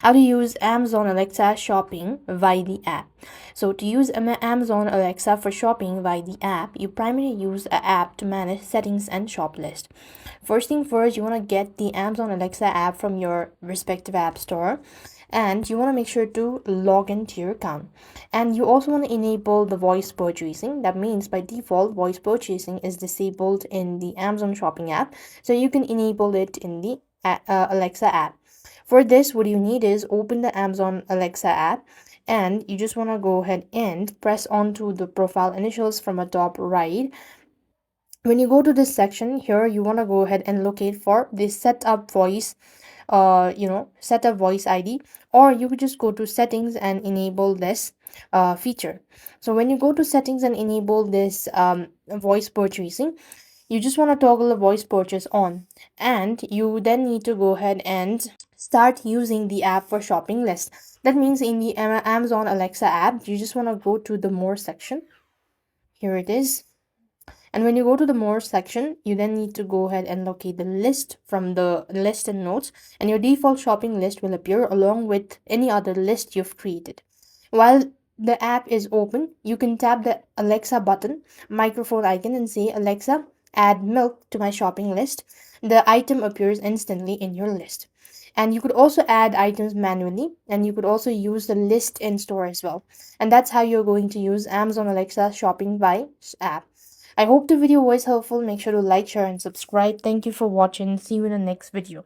How to use Amazon Alexa shopping via the app. So to use Amazon Alexa for shopping via the app, you primarily use an app to manage settings and shop list. First thing first, you want to get the Amazon Alexa app from your respective app store, and you want to make sure to log into your account. And you also want to enable the voice purchasing. That means by default voice purchasing is disabled in the Amazon shopping app, so you can enable it in the Alexa app. For this, what you need is open the Amazon Alexa app, and you just want to go ahead and press onto the profile initials from the top right. When you go to this section here, you want to go ahead and locate for this setup voice, setup voice ID, or you could just go to settings and enable this feature. So when you go to settings and enable this voice purchasing, you just want to toggle the voice purchase on, and you then need to go ahead and start using the app for shopping list. That means in the Amazon Alexa app, you just want to go to the more section. Here it is. And when you go to the more section, you then need to go ahead and locate the list from the list and notes, and your default shopping list will appear along with any other list you've created. While the app is open, you can tap the Alexa button, microphone icon, and say, Alexa, add milk to my shopping list. The item appears instantly in your list. And you could also add items manually, and you could also use the list in store as well. And that's how you're going to use Amazon Alexa shopping by app. I hope the video was helpful. Make sure to like, share, and subscribe. Thank you for watching. See you in the next video.